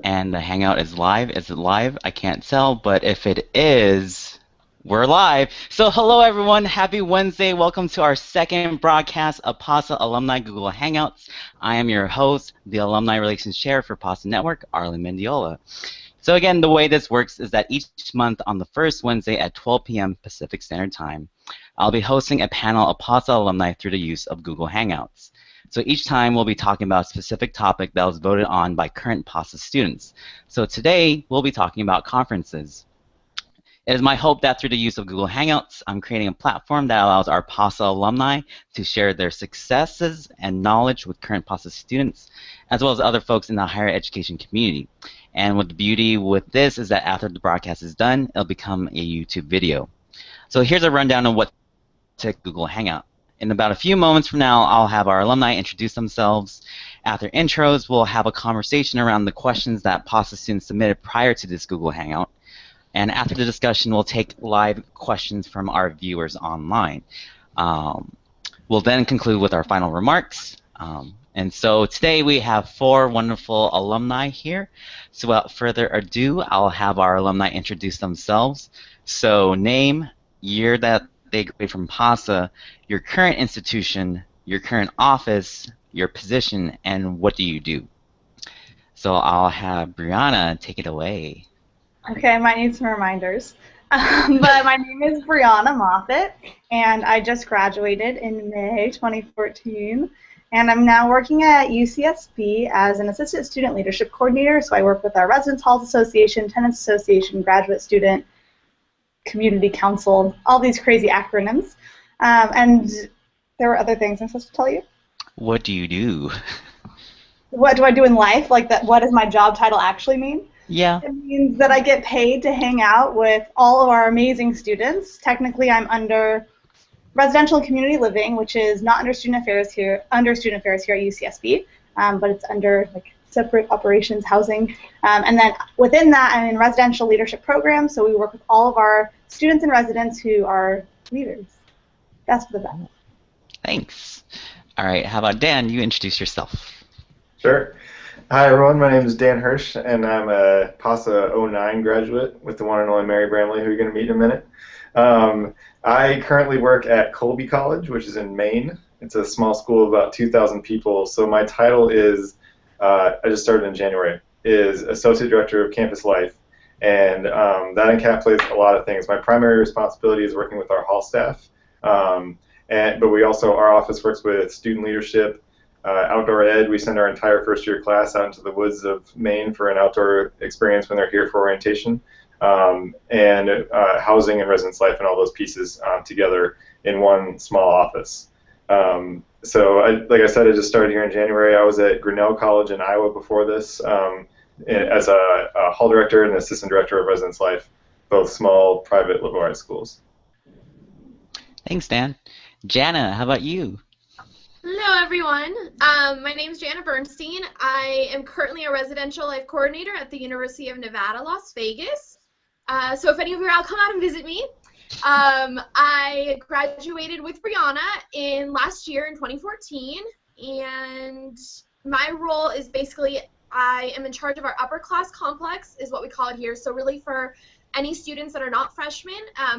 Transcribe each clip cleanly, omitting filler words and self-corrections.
And the Hangout is live. Is it live? I can't tell, but if it is, we're live. So hello everyone, happy Wednesday. Welcome to our second broadcast of PASA Alumni Google Hangouts. I am your host, the Alumni Relations Chair for PASA Network, Arlen Mendiola. So again, the way this works is that each month on the first Wednesday at 12 p.m. Pacific Standard Time, I'll be hosting a panel of PASA alumni through the use of Google Hangouts. So each time we'll be talking about a specific topic that was voted on by current PASA students. So today we'll be talking about conferences. It is my hope that through the use of Google Hangouts, I'm creating a platform that allows our PASA alumni to share their successes and knowledge with current PASA students, as well as other folks in the higher education community. And what the beauty with this is that after the broadcast is done, it'll become a YouTube video. So here's a rundown of what to Google Hangout. In about a few moments from now, I'll have our alumni introduce themselves. After intros, we'll have a conversation around the questions that PASA students submitted prior to this Google Hangout. And after the discussion, we'll take live questions from our viewers online. We'll then conclude with our final remarks. And so today we have four wonderful alumni here. So without further ado, I'll have our alumni introduce themselves. So name, year that they graduated from PASA, your current institution, your current office, your position, and what do you do? So I'll have Brianna take it away. Okay, I might need some reminders. But my name is Brianna Moffitt, and I just graduated in May 2014. And I'm now working at UCSB as an Assistant Student Leadership Coordinator, so I work with our Residence Halls Association, Tenants Association, Graduate Student, Community Council, all these crazy acronyms. And there were other things I'm supposed to tell you. What do you do? What do I do in life? Like, that? What does my job title actually mean? Yeah. It means that I get paid to hang out with all of our amazing students. Technically, I'm under residential and community living, which is not under student affairs here at UCSB, but it's under like separate operations housing. And then within that, I'm in residential leadership programs, so we work with all of our students and residents who are leaders. That's for the best. Thanks. All right, how about Dan? You introduce yourself. Sure. Hi everyone, my name is Dan Hirsch, and I'm a PASA '09 graduate with the one and only Mary Bramley, who you're going to meet in a minute. I currently work at Colby College, which is in Maine. It's a small school of about 2,000 people, so my title is, I just started in January, is Associate Director of Campus Life, and that encapsulates a lot of things. My primary responsibility is working with our hall staff, but we also, our office works with student leadership, outdoor ed. We send our entire first-year class out into the woods of Maine for an outdoor experience when they're here for orientation, and housing and residence life and all those pieces together in one small office. Like I said, I just started here in January. I was at Grinnell College in Iowa before this as a hall director and assistant director of residence life, both small private liberal arts schools. Thanks, Dan. Jana, how about you? Hello, everyone. My name is Jana Bernstein. I am currently a residential life coordinator at the University of Nevada, Las Vegas. So if any of you are out, come out and visit me. I graduated with Brianna last year in 2014, and my role is basically I am in charge of our upper class complex, is what we call it here. So really for any students that are not freshmen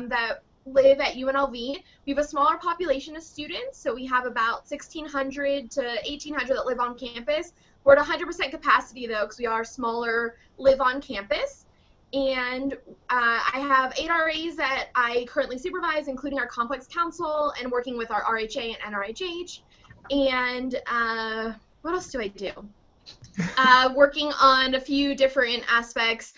that live at UNLV. We have a smaller population of students, so we have about 1,600 to 1,800 that live on campus. We're at 100% capacity, though, because we are smaller, live on campus. And I have 8 RAs that I currently supervise, including our complex council and working with our RHA and NRHH. And what else do I do? Working on a few different aspects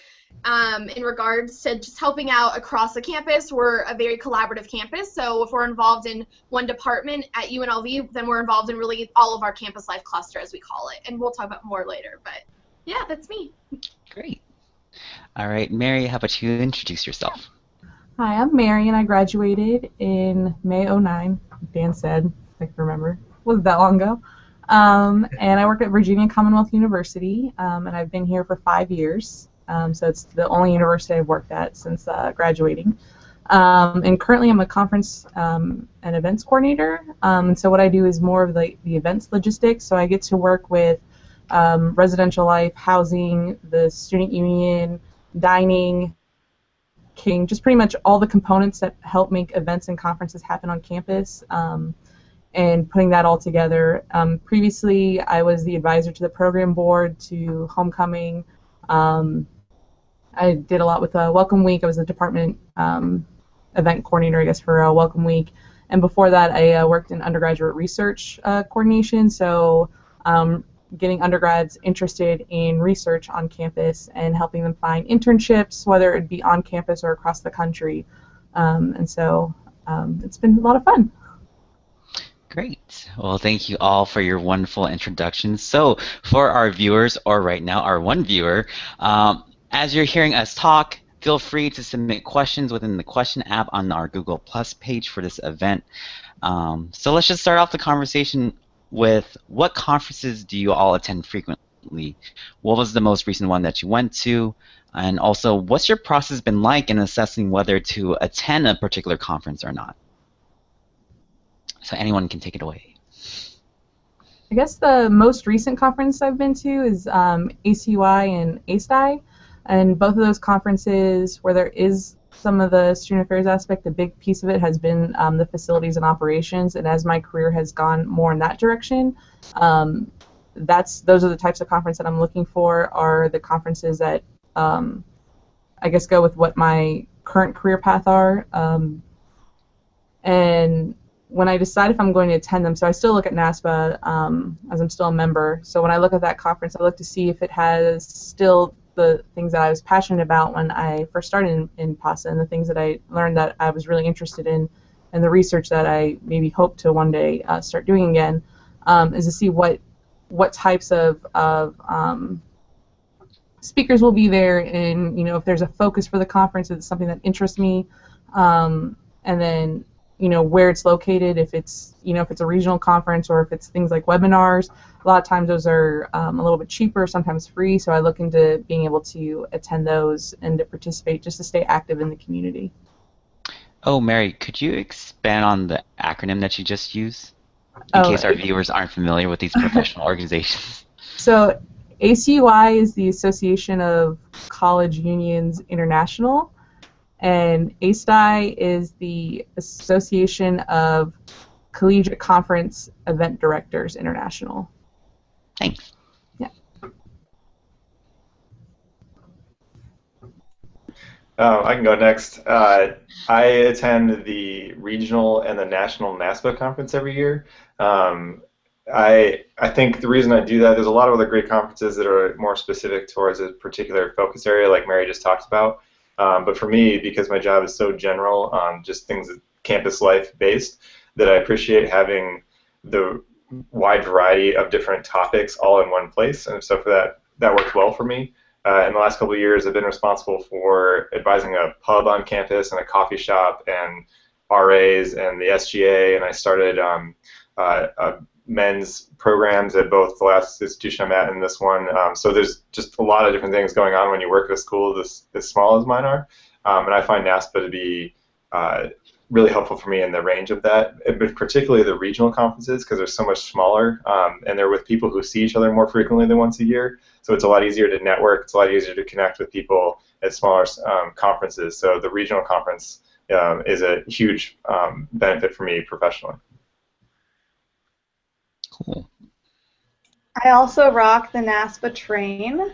in regards to just helping out across the campus. We're a very collaborative campus, so if we're involved in one department at UNLV, then we're involved in really all of our campus life cluster, as we call it, and we'll talk about more later, but yeah, that's me. Great. All right, Mary, how about you introduce yourself? Hi, I'm Mary, and I graduated in May '09. Dan said, I can remember. It wasn't that long ago. And I work at Virginia Commonwealth University, and I've been here for 5 years. So it's the only university I've worked at since graduating. And currently I'm a conference and events coordinator. And so what I do is more of the events logistics. So I get to work with residential life, housing, the student union, dining, just pretty much all the components that help make events and conferences happen on campus, and putting that all together. Previously, I was the advisor to the program board, to Homecoming. I did a lot with Welcome Week. I was the department event coordinator, I guess, for Welcome Week. And before that, I worked in undergraduate research coordination, so getting undergrads interested in research on campus and helping them find internships, whether it be on campus or across the country. And so it's been a lot of fun. Great. Well, thank you all for your wonderful introductions. So for our viewers, or right now our one viewer, as you're hearing us talk, feel free to submit questions within the question app on our Google Plus page for this event. So let's just start off the conversation with, what conferences do you all attend frequently? What was the most recent one that you went to? And also, what's your process been like in assessing whether to attend a particular conference or not? So anyone can take it away. I guess the most recent conference I've been to is ACUI and ASTI, and both of those conferences, where there is some of the student affairs aspect, the big piece of it has been the facilities and operations, and as my career has gone more in that direction, those are the types of conference that I'm looking for, are the conferences that I guess go with what my current career path are, and when I decide if I'm going to attend them, so I still look at NASPA as I'm still a member. So when I look at that conference, I look to see if it has still the things that I was passionate about when I first started in PASA, and the things that I learned that I was really interested in, and the research that I maybe hope to one day start doing again, is to see what types of speakers will be there, and if there's a focus for the conference, if it's something that interests me, and then where it's located, if it's if it's a regional conference, or if it's things like webinars. A lot of times those are a little bit cheaper, sometimes free, so I look into being able to attend those and to participate, just to stay active in the community. Oh, Mary, could you expand on the acronym that you just used, in case our viewers aren't familiar with these professional organizations? So ACUI is the Association of College Unions International, and ASTI is the Association of Collegiate Conference Event Directors International. Thanks. Yeah. I can go next. I attend the regional and the national NASPA conference every year. I think the reason I do that, there's a lot of other great conferences that are more specific towards a particular focus area, like Mary just talked about. But for me, because my job is so general on just things campus life based, that I appreciate having the wide variety of different topics all in one place. And so for that worked well for me. In the last couple of years, I've been responsible for advising a pub on campus and a coffee shop and RAs and the SGA, and I started men's programs at both the last institution I'm at and this one. So there's just a lot of different things going on when you work at a school this small as mine are. And I find NASPA to be really helpful for me in the range of that, but particularly the regional conferences, because they're so much smaller, and they're with people who see each other more frequently than once a year. So it's a lot easier to network. It's a lot easier to connect with people at smaller conferences. So the regional conference is a huge benefit for me professionally. Cool. I also rock the NASPA train.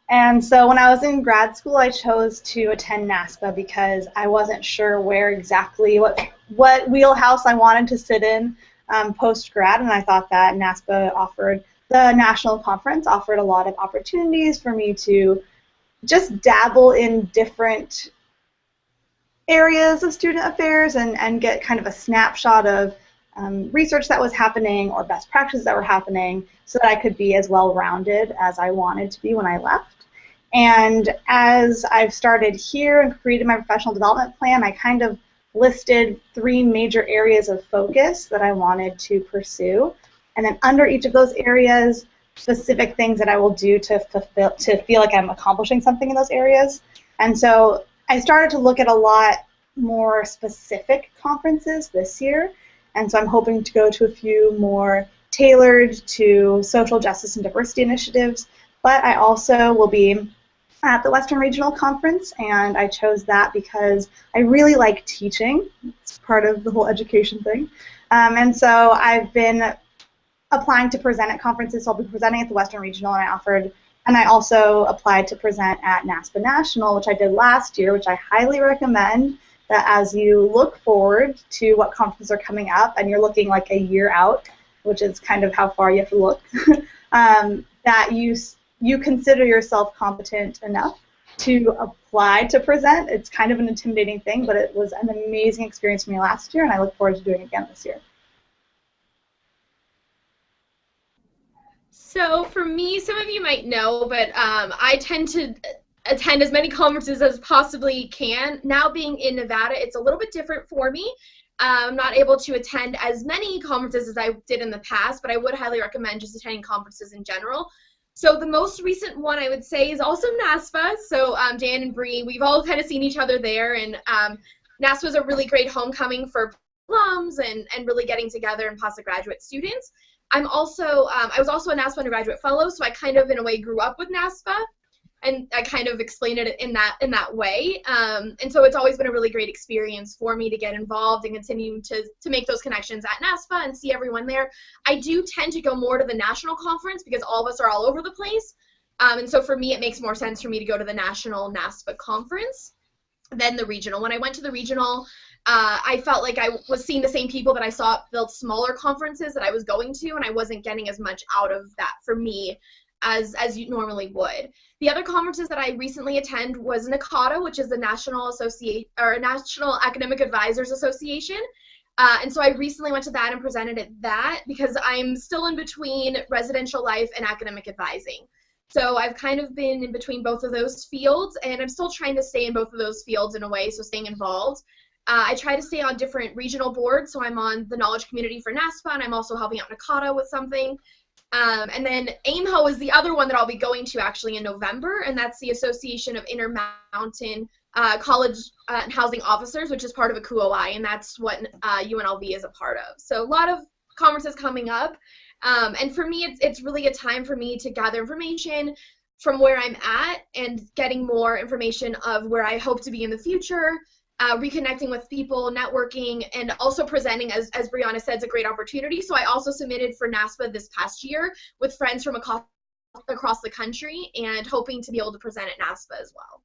And so when I was in grad school, I chose to attend NASPA because I wasn't sure where exactly, what wheelhouse I wanted to sit in post-grad, and I thought that NASPA offered, the national conference offered a lot of opportunities for me to just dabble in different areas of student affairs and get kind of a snapshot of research that was happening or best practices that were happening so that I could be as well-rounded as I wanted to be when I left. And as I've started here and created my professional development plan, I kind of listed 3 major areas of focus that I wanted to pursue. And then under each of those areas, specific things that I will do to feel like I'm accomplishing something in those areas. And so I started to look at a lot more specific conferences this year. And so I'm hoping to go to a few more tailored to social justice and diversity initiatives, but I also will be at the Western Regional Conference, and I chose that because I really like teaching. It's part of the whole education thing. And so I've been applying to present at conferences, so I'll be presenting at the Western Regional, and I also applied to present at NASPA National, which I did last year, which I highly recommend that as you look forward to what conferences are coming up, and you're looking like a year out, which is kind of how far you have to look, that you consider yourself competent enough to apply to present. It's kind of an intimidating thing, but it was an amazing experience for me last year, and I look forward to doing it again this year. So for me, some of you might know, but I tend to attend as many conferences as possibly can. Now being in Nevada, it's a little bit different for me. I'm not able to attend as many conferences as I did in the past, but I would highly recommend just attending conferences in general. So the most recent one I would say is also NASPA. So Dan and Bree, we've all kind of seen each other there, and NASPA is a really great homecoming for alums and really getting together and postgraduate students. I was also a NASPA undergraduate fellow, so I kind of in a way grew up with NASPA, and I kind of explain it in that way. And so it's always been a really great experience for me to get involved and continue to make those connections at NASPA and see everyone there. I do tend to go more to the national conference because all of us are all over the place. And so for me, it makes more sense for me to go to the national NASPA conference than the regional. When I went to the regional, I felt like I was seeing the same people that I saw at the smaller conferences that I was going to, and I wasn't getting as much out of that for me as you normally would. The other conferences that I recently attended was NACADA, which is the National Academic Advisors Association. And so I recently went to that and presented at that because I'm still in between residential life and academic advising. So I've kind of been in between both of those fields, and I'm still trying to stay in both of those fields in a way, so staying involved. I try to stay on different regional boards, so I'm on the Knowledge Community for NASPA, and I'm also helping out NACADA with something. And then AIMHO is the other one that I'll be going to actually in November, and that's the Association of Intermountain College and Housing Officers, which is part of ACUOI, and that's what UNLV is a part of. So a lot of conferences coming up, and for me, it's really a time for me to gather information from where I'm at and getting more information of where I hope to be in the future, reconnecting with people, networking, and also presenting, as Brianna said, is a great opportunity. So I also submitted for NASPA this past year with friends from across the country and hoping to be able to present at NASPA as well.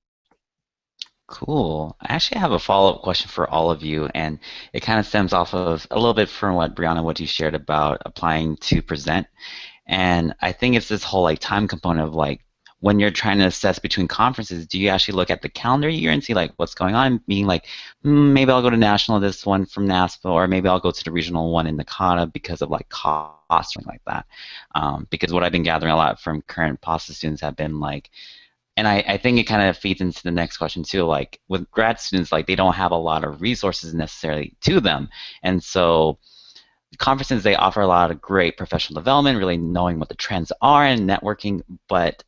Cool. I actually have a follow-up question for all of you, and it kind of stems off of a little bit from what you shared about applying to present. And I think it's this whole time component of when you're trying to assess between conferences, do you actually look at the calendar year and see what's going on, being maybe I'll go to national this one from NASPA, or maybe I'll go to the regional one in NACADA because of cost or something like that. Because what I've been gathering a lot from current PASA students have been and I think it kind of feeds into the next question too, with grad students, they don't have a lot of resources necessarily to them, and so conferences, they offer a lot of great professional development, really knowing what the trends are and networking, but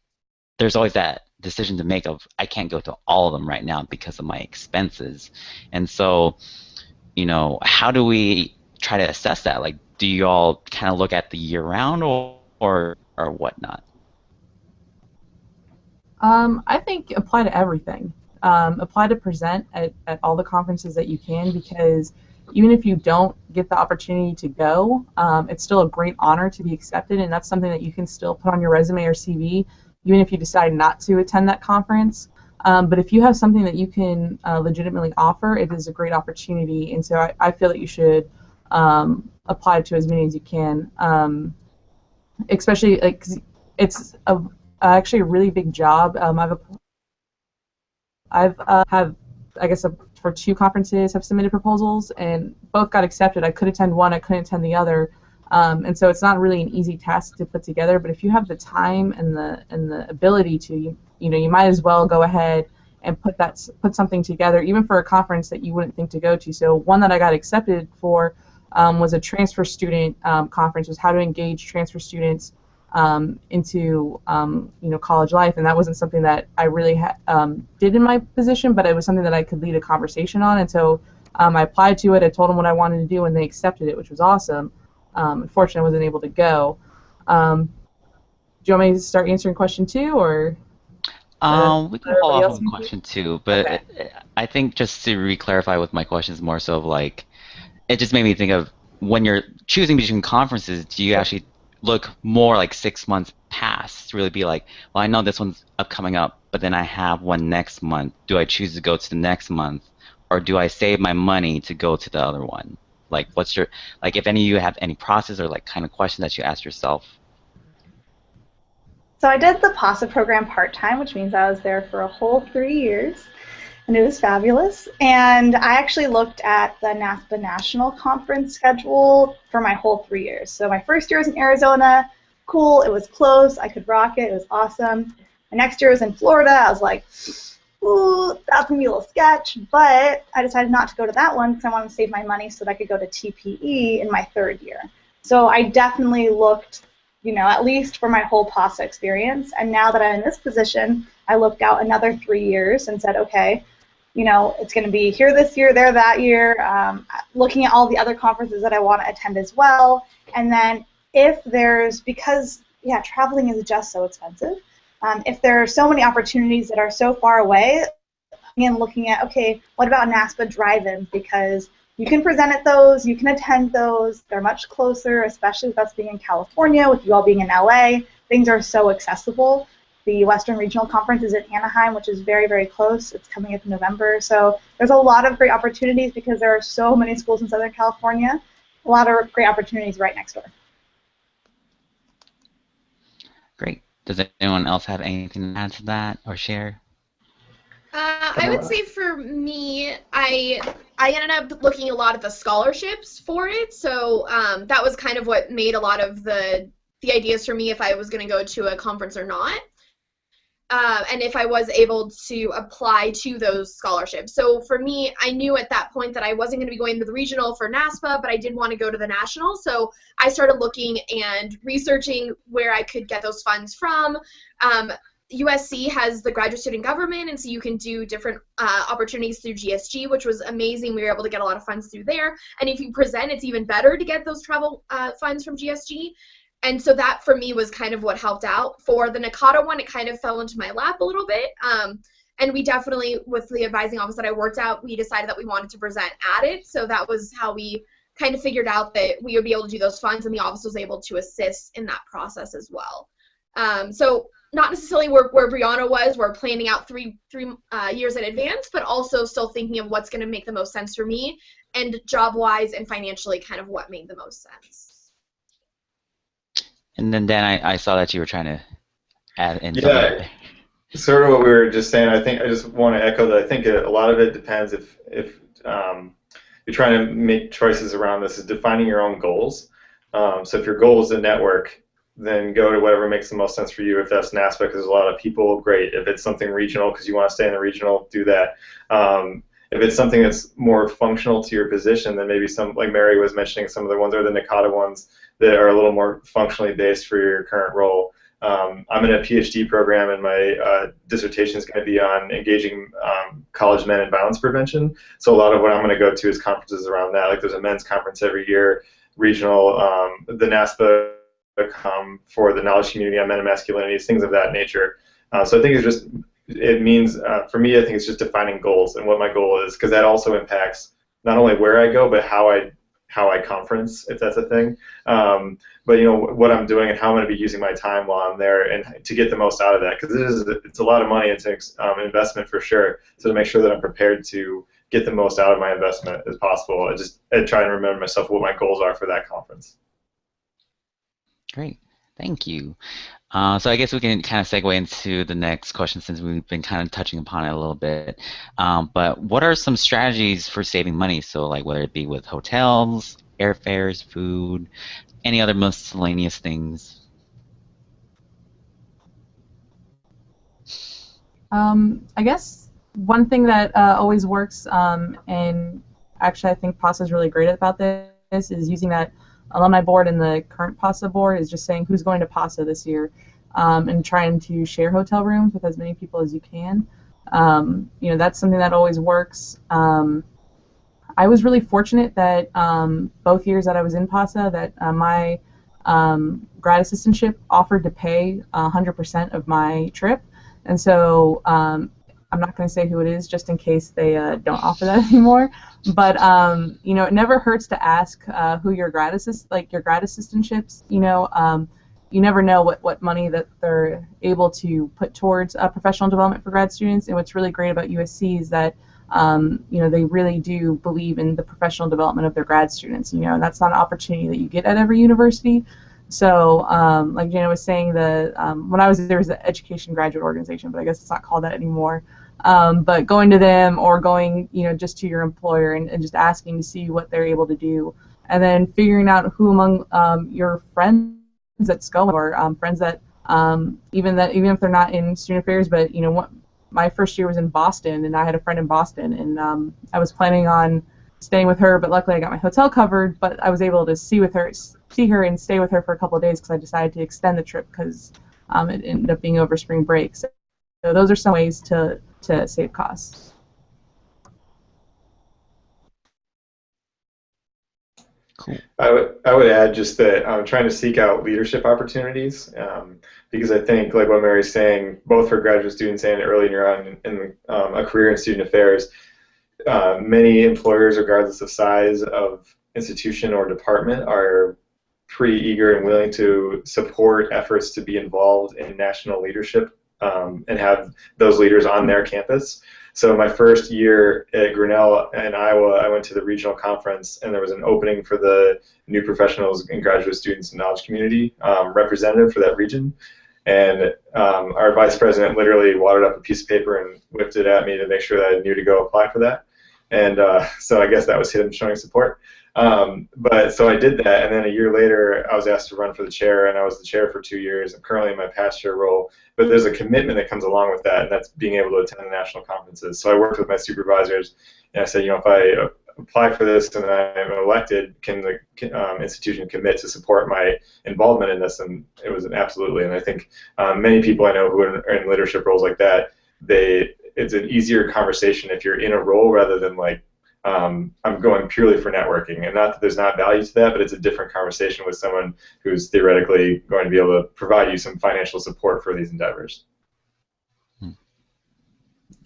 there's always that decision to make of I can't go to all of them right now because of my expenses. And so, how do we try to assess that? Do you all kind of look at the year round or whatnot? I think apply to everything. Apply to present at all the conferences that you can, because even if you don't get the opportunity to go, it's still a great honor to be accepted, and that's something that you can still put on your resume or CV, even if you decide not to attend that conference. But if you have something that you can legitimately offer, it is a great opportunity, and so I feel that you should apply to as many as you can, especially 'cause it's actually a really big job. For 2 conferences have submitted proposals, and both got accepted. I could attend one, I couldn't attend the other. And so it's not really an easy task to put together, but if you have the time and the ability to, you might as well go ahead and put something together, even for a conference that you wouldn't think to go to. So one that I got accepted for was a transfer student conference, was how to engage transfer students into college life, and that wasn't something that I really did in my position, but it was something that I could lead a conversation on, and so I applied to it. I told them what I wanted to do, and they accepted it, which was awesome. Unfortunately, I wasn't able to go. Do you want me to start answering question 2, or We can follow everybody up else? on question 2, Okay. but I think just to re-clarify with my questions more so of like, it just made me think of when you're choosing between conferences, do you actually look more like 6 months past to really be like, well, I know this one's coming up, but then I have one next month. Do I choose to go to the next month, or do I save my money to go to the other one? Like, what's your, like, if any of you have any process or like kind of question that you ask yourself? So I did the PASA program part-time, which means I was there for a whole 3 years, and it was fabulous. And I actually looked at the NASPA National Conference schedule for my whole 3 years. So my first year was in Arizona, cool, it was close, I could rock it, it was awesome. My next year was in Florida, I was like, ooh, that's going to be a little sketch, but I decided not to go to that one because I wanted to save my money so that I could go to TPE in my 3rd year. So I definitely looked, at least for my whole PASA experience. And now that I'm in this position, I looked out another 3 years and said, okay, it's going to be here this year, there that year, looking at all the other conferences that I want to attend as well. And then if there's, because, traveling is just so expensive, if there are so many opportunities that are so far away, again, looking at, okay, what about NASPA drive-ins? Because you can present at those, you can attend those, they're much closer, especially with us being in California, with you all being in LA, things are so accessible. The Western Regional Conference is in Anaheim, which is very, very close. It's coming up in November. So there's a lot of great opportunities because there are so many schools in Southern California, a lot of great opportunities right next door. Great. Does anyone else have anything to add to that or share? I would say for me, I ended up looking a lot at the scholarships for it, so that was kind of what made a lot of the ideas for me if I was going to go to a conference or not, and if I was able to apply to those scholarships. So for me, I knew at that point that I wasn't going to be going to the regional for NASPA, but I did want to go to the national, so I started looking and researching where I could get those funds from. USC has the graduate student government, and so you can do different opportunities through GSG, which was amazing. We were able to get a lot of funds through there. And if you present, it's even better to get those travel funds from GSG. And so that, for me, was kind of what helped out. For the NACADA one, it kind of fell into my lap a little bit. And we definitely, with the advising office that I worked at, we decided that we wanted to present at it. So that was how we kind of figured out that we would be able to do those funds, and the office was able to assist in that process as well. So not necessarily where Brianna was, we're planning out three years in advance, but also still thinking of what's going to make the most sense for me, and job-wise and financially kind of what made the most sense. And then Dan, I saw that you were trying to add in something. Yeah, sort of what we were just saying. I think I just want to echo that. I think a lot of it depends if you're trying to make choices around this, is defining your own goals. So if your goal is a network, then go to whatever makes the most sense for you. If that's NASPA, because there's a lot of people, great. If it's something regional, because you want to stay in the regional, do that. If it's something that's more functional to your position, then maybe some, like Mary was mentioning, some of the ones are the NACADA ones that are a little more functionally based for your current role. I'm in a PhD program, and my dissertation is going to be on engaging college men in violence prevention. So a lot of what I'm going to go to is conferences around that. Like there's a men's conference every year, regional, the NASPA for the knowledge community on men and masculinities, things of that nature. So I think it's just, it means, for me, I think it's just defining goals and what my goal is, because that also impacts not only where I go, but how I conference, if that's a thing. But what I'm doing and how I'm going to be using my time while I'm there, and to get the most out of that, because it's a lot of money. It's an investment for sure. So to make sure that I'm prepared to get the most out of my investment as possible, I try and remember myself what my goals are for that conference. Great, thank you. So I guess we can kind of segue into the next question, since we've been kind of touching upon it a little bit. But what are some strategies for saving money? So like whether it be with hotels, airfares, food, any other miscellaneous things? I guess one thing that always works, and actually I think PASA is really great about this, is using that alumni board, and the current PASA board is just saying who's going to PASA this year, and trying to share hotel rooms with as many people as you can. That's something that always works. I was really fortunate that both years that I was in PASA that my grad assistantship offered to pay 100% of my trip, and so I'm not going to say who it is just in case they don't offer that anymore. But you know, it never hurts to ask who your grad assistantships. You never know what money that they're able to put towards professional development for grad students. And what's really great about USC is that you know, they really do believe in the professional development of their grad students. You know, and that's not an opportunity that you get at every university. So, like Jana was saying, when I was there was the Education Graduate Organization, but I guess it's not called that anymore. But going to them or going, you know, just to your employer and just asking to see what they're able to do, and then figuring out who among your friends that's going, or friends that even if they're not in student affairs, but you know, my first year was in Boston, and I had a friend in Boston, and I was planning on staying with her, but luckily I got my hotel covered. But I was able to see her and stay with her for a couple of days because I decided to extend the trip because it ended up being over spring break. So those are some ways to save costs. Cool. I would add just that I'm trying to seek out leadership opportunities because I think, like what Mary's saying, both for graduate students and earlier on in a career in student affairs, many employers, regardless of size of institution or department, are pretty eager and willing to support efforts to be involved in national leadership and have those leaders on their campus. So my first year at Grinnell in Iowa, I went to the regional conference, and there was an opening for the new professionals and graduate students and knowledge community representative for that region. And our vice president literally wadded up a piece of paper and whipped it at me to make sure that I knew to go apply for that. And so I guess that was him showing support. But so I did that, and then a year later I was asked to run for the chair, and I was the chair for 2 years. I'm currently in my past chair role, but there's a commitment that comes along with that, and that's being able to attend the national conferences. So I worked with my supervisors, and I said, you know, if I apply for this and I'm elected, can the institution commit to support my involvement in this? And it was an absolutely. And I think many people I know who are in leadership roles like that, it's an easier conversation if you're in a role rather than like, I'm going purely for networking, and not that there's not value to that, but it's a different conversation with someone who's theoretically going to be able to provide you some financial support for these endeavors.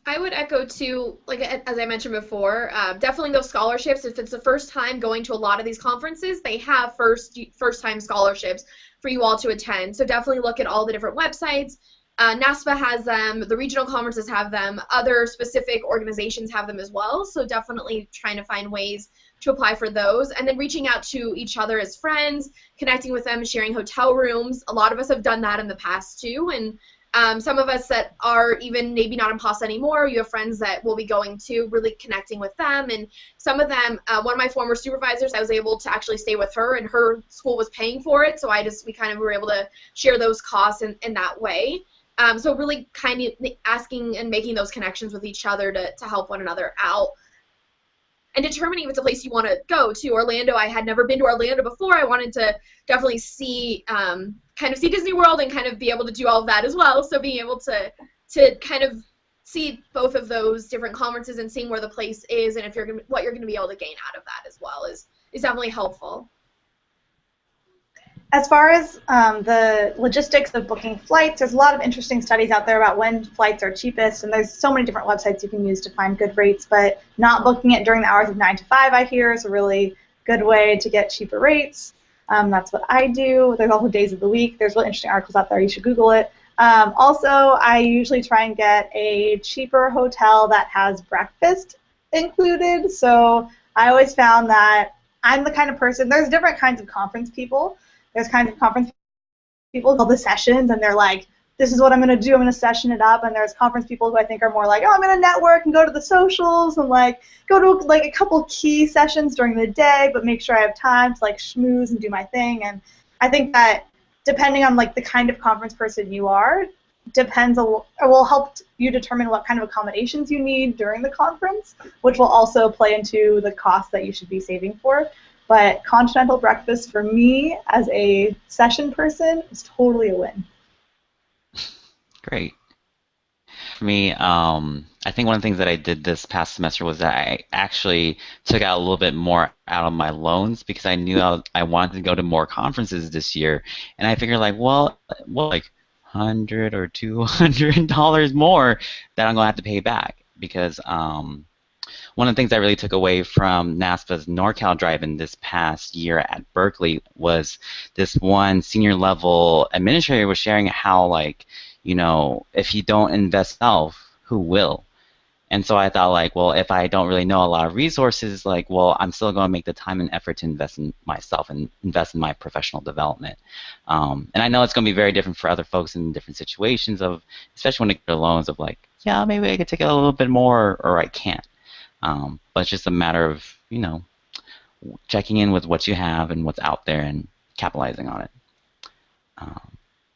I would echo too, like as I mentioned before, definitely those scholarships. If it's the first time going to a lot of these conferences, they have first-time scholarships for you all to attend. So definitely look at all the different websites. NASPA has them, the regional conferences have them, other specific organizations have them as well, so definitely trying to find ways to apply for those, and then reaching out to each other as friends, connecting with them, sharing hotel rooms. A lot of us have done that in the past too, and some of us that are even maybe not in PASA anymore, you have friends that will be going to, really connecting with them, and some of them, one of my former supervisors, I was able to actually stay with her, and her school was paying for it, so we kind of were able to share those costs in that way. So really kind of asking and making those connections with each other to help one another out. And determining if it's a place you want to go to. Orlando, I had never been to Orlando before. I wanted to definitely see, kind of see Disney World and kind of be able to do all of that as well. So being able to kind of see both of those different conferences and seeing where the place is and what you're going to be able to gain out of that as well is definitely helpful. As far as the logistics of booking flights, there's a lot of interesting studies out there about when flights are cheapest, and there's so many different websites you can use to find good rates, but not booking it during the hours of 9 to 5, I hear, is a really good way to get cheaper rates. That's what I do. There's also days of the week. There's really interesting articles out there. You should Google it. Also, I usually try and get a cheaper hotel that has breakfast included, so I always found that I'm the kind of person, there's different kinds of conference people. There's kind of conference people called the sessions, and they're like, this is what I'm going to do, I'm going to session it up, and there's conference people who I think are more like, oh, I'm going to network and go to the socials and like go to like a couple key sessions during the day, but make sure I have time to like schmooze and do my thing. And I think that depending on like the kind of conference person you are, will help you determine what kind of accommodations you need during the conference, which will also play into the cost that you should be saving for. But continental breakfast for me as a session person is totally a win. Great. for me, I think one of the things that I did this past semester was that I actually took out a little bit more out of my loans because I knew I wanted to go to more conferences this year, and I figured like, well, like $100 or $200 more that I'm gonna have to pay back because one of the things I really took away from NASPA's NorCal Drive-In this past year at Berkeley was this one senior level administrator was sharing how, like, you know, if you don't invest in yourself, who will? And so I thought, like, well, if I don't really know a lot of resources, like, well, I'm still going to make the time and effort to invest in myself and invest in my professional development. And I know it's going to be very different for other folks in different situations, of, especially when it comes to loans, of like, yeah, maybe I could take it a little bit more, or I can't. But it's just a matter of, you know, checking in with what you have and what's out there and capitalizing on it.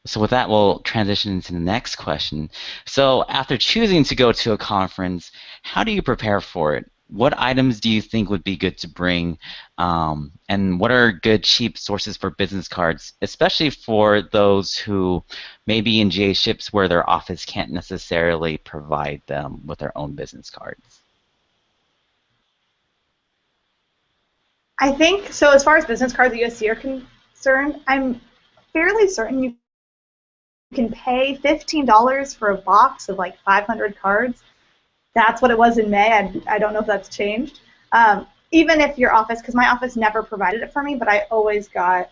So with that, we'll transition into the next question. So after choosing to go to a conference, how do you prepare for it? What items do you think would be good to bring? And what are good, cheap sources for business cards, especially for those who may be in GA ships where their office can't necessarily provide them with their own business cards? I think, so as far as business cards at USC are concerned, I'm fairly certain you can pay $15 for a box of like 500 cards. That's what it was in May. I don't know if that's changed. Even if your office, because my office never provided it for me, but I always got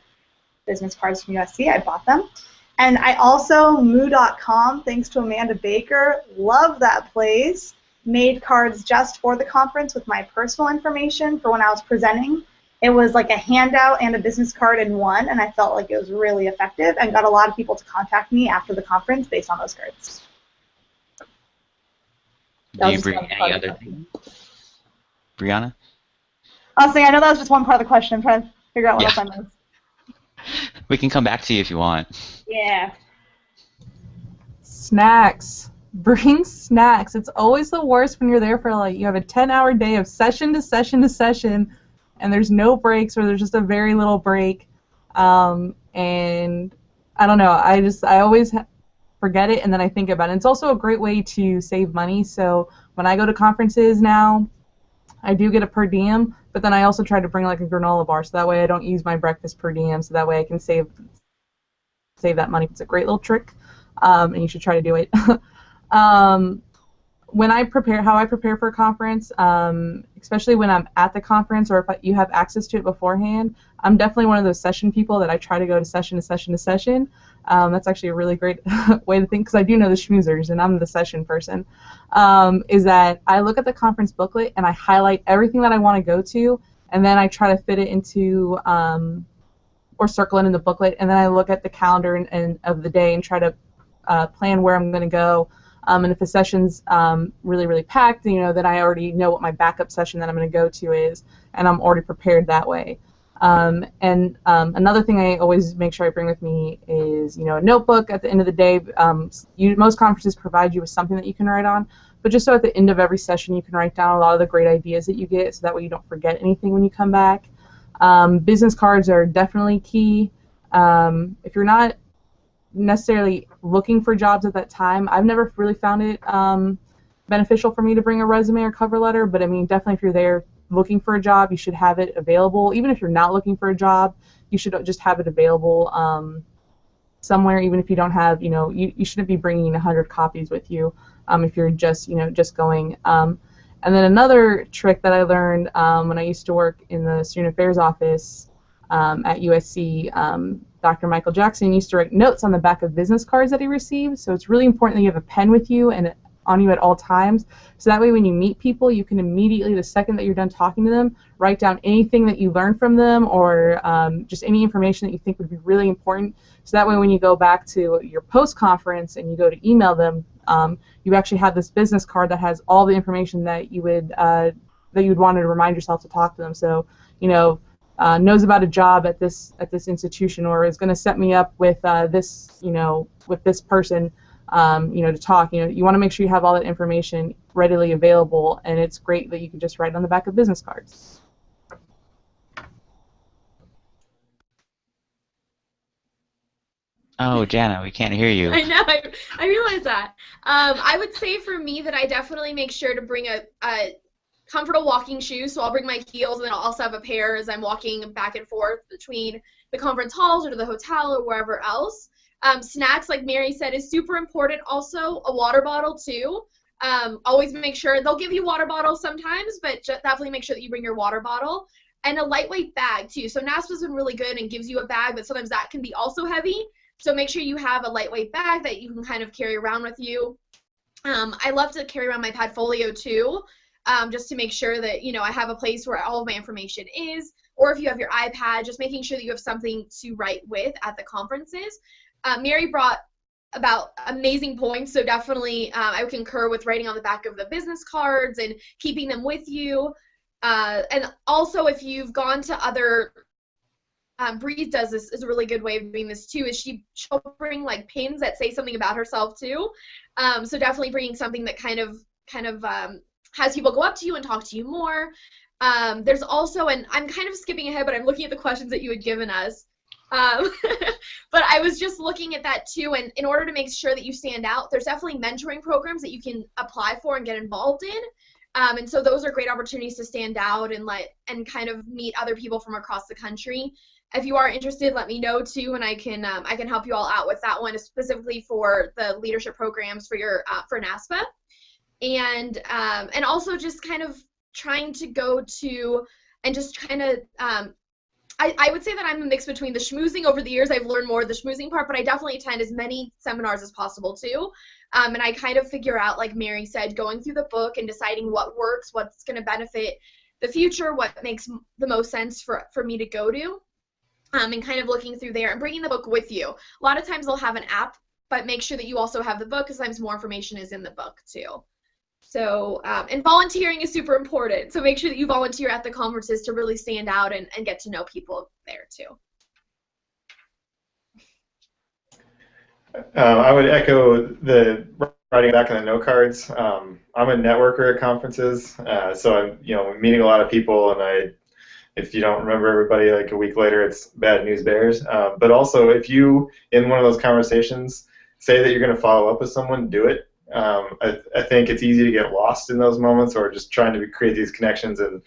business cards from USC. I bought them. And I also, Moo.com, thanks to Amanda Baker, love that place, made cards just for the conference with my personal information for when I was presenting. It was like a handout and a business card in one, and I felt like it was really effective and got a lot of people to contact me after the conference based on those cards. Do you bring any other things? Brianna? I was saying, I know that was just one part of the question. I'm trying to figure out what else I missed. We can come back to you if you want. Yeah. Snacks. Bring snacks. It's always the worst when you're there for, like, you have a 10-hour day of session to session to session, and there's no breaks, or there's just a very little break. And I don't know, I always forget it, and then I think about it. It's also a great way to save money. So when I go to conferences now, I do get a per diem, but then I also try to bring like a granola bar, so that way I don't use my breakfast per diem, so that way I can save that money. It's a great little trick, and you should try to do it. When I prepare, how I prepare for a conference, especially when I'm at the conference or if you have access to it beforehand, I'm definitely one of those session people that I try to go to session to session to session. That's actually a really great way to think, because I do know the schmoozers and I'm the session person, is that I look at the conference booklet and I highlight everything that I want to go to, and then I try to fit it into, or circle it in the booklet, and then I look at the calendar and of the day and try to plan where I'm going to go. And if the session's really, really packed, you know, then I already know what my backup session that I'm going to go to is, and I'm already prepared that way. Another thing I always make sure I bring with me is, you know, a notebook at the end of the day. Most conferences provide you with something that you can write on, but just so at the end of every session you can write down a lot of the great ideas that you get, so that way you don't forget anything when you come back. Business cards are definitely key. If you're not necessarily looking for jobs at that time, I've never really found it beneficial for me to bring a resume or cover letter, but I mean, definitely if you're there looking for a job, you should have it available. Even if you're not looking for a job, you should just have it available somewhere, even if you don't have, you know, you shouldn't be bringing 100 copies with you if you're just, you know, just going. And then another trick that I learned when I used to work in the student affairs office at USC, Dr. Michael Jackson used to write notes on the back of business cards that he received, so it's really important that you have a pen with you and on you at all times, so that way when you meet people, you can immediately, the second that you're done talking to them, write down anything that you learned from them, or just any information that you think would be really important, so that way when you go back to your post-conference and you go to email them, you actually have this business card that has all the information that you would want to remind yourself to talk to them. So, you know, knows about a job at this institution, or is going to set me up with this, you know, with this person, you know, to talk. You know, you want to make sure you have all that information readily available, and it's great that you can just write on the back of business cards. Oh, Jana, we can't hear you. I know, I realize that. I would say for me that I definitely make sure to bring a comfortable walking shoes, so I'll bring my heels, and then I'll also have a pair as I'm walking back and forth between the conference halls or to the hotel or wherever else. Snacks, like Mary said, is super important. Also, a water bottle, too. Always make sure, they'll give you water bottles sometimes, but definitely make sure that you bring your water bottle. And a lightweight bag, too. So NASPA's been really good and gives you a bag, but sometimes that can be also heavy. So make sure you have a lightweight bag that you can kind of carry around with you. I love to carry around my Padfolio, too, just to make sure that, you know, I have a place where all of my information is. Or if you have your iPad, just making sure that you have something to write with at the conferences. Mary brought about amazing points, so definitely I would concur with writing on the back of the business cards and keeping them with you. And also, if you've gone to other, Bree does this, is a really good way of doing this too, is she'll bring like pins that say something about herself too. So definitely bringing something that kind of has people go up to you and talk to you more. There's also, and I'm kind of skipping ahead, but I'm looking at the questions that you had given us. But I was just looking at that too, and in order to make sure that you stand out, there's definitely mentoring programs that you can apply for and get involved in. And so those are great opportunities to stand out and kind of meet other people from across the country. If you are interested, let me know too, and I can help you all out with that one, specifically for the leadership programs for your for NASPA, and also just kind of trying to go to and just kind of I would say that I'm a mix between the schmoozing. Over the years, I've learned more of the schmoozing part, but I definitely attend as many seminars as possible too. And I kind of figure out, like Mary said, going through the book and deciding what works, what's going to benefit the future, what makes the most sense for me to go to, and kind of looking through there and bringing the book with you. A lot of times they'll have an app, but make sure that you also have the book, because sometimes more information is in the book too. So, and volunteering is super important. So make sure that you volunteer at the conferences to really stand out and get to know people there too. I would echo the writing back on the note cards. I'm a networker at conferences, so I'm meeting a lot of people, and if you don't remember everybody like a week later, it's bad news bears. But also, if you, in one of those conversations, say that you're going to follow up with someone, do it. I think it's easy to get lost in those moments, or just trying to create these connections, and